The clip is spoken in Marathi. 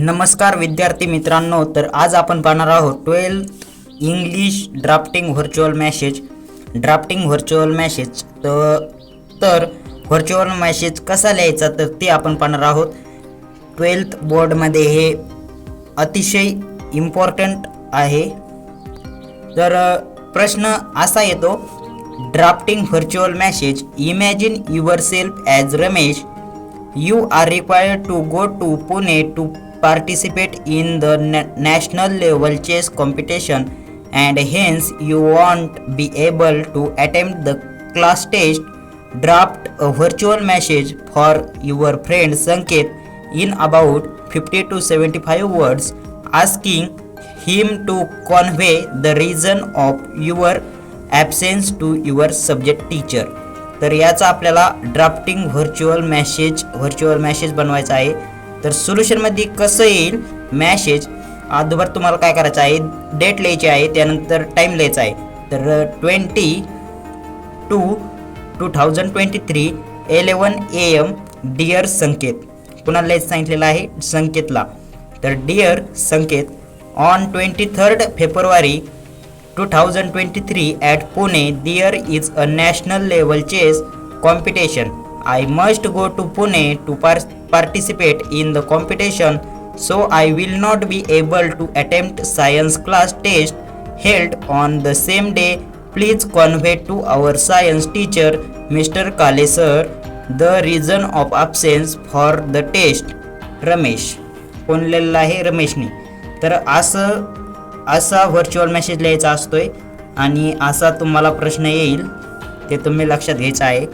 नमस्कार विद्यार्थी मित्रांनो, तर आज आपण पाहणार आहोत 12th English drafting virtual message तर व्हर्च्युअल मॅसेज कसा लिहायचा तर ते आपण पाहणार आहोत। 12th बोर्डमध्ये हे अतिशय इम्पॉर्टंट आहे। तर प्रश्न असा येतो, drafting virtual message, imagine yourself as Ramesh, you are required to go to Pune to participate in the national level chess competition, and hence you won't be able to attempt the class test. Draft a virtual message for your friend Sanket in about 50 to 75 words, asking him to convey the reason of your absence to your subject teacher. तर याचा आपल्याला ड्राफ्टिंग व्हर्च्युअल मॅसेज बनवायचा आहे। तर सोल्युशनमध्ये कसं येईल मॅसेज, अगोदर तुम्हाला काय करायचं आहे, डेट लिहायची आहे, त्यानंतर टाईम लिहायचा आहे। तर 22/2023 11 AM डिअर संकेत, कुणाला लिहायचं सांगितलेलं आहे, संकेतला। तर dear Sanket, on 23rd February 2023 at Pune there is a national level chess competition. I must go to Pune to participate in the competition, so I will not be able to attempt science class test held on the same day. Please convey to our science teacher Mr. Kale sir the reason of absence for the test. Ramesh, कोण लिहिलेलं आहे, रमेशने। तर असा व्हर्च्युअल मेसेज लिहायचा असतोय आणि असा तुम्हाला प्रश्न येईल, ते तुम्ही लक्षात घ्यायचं आहे।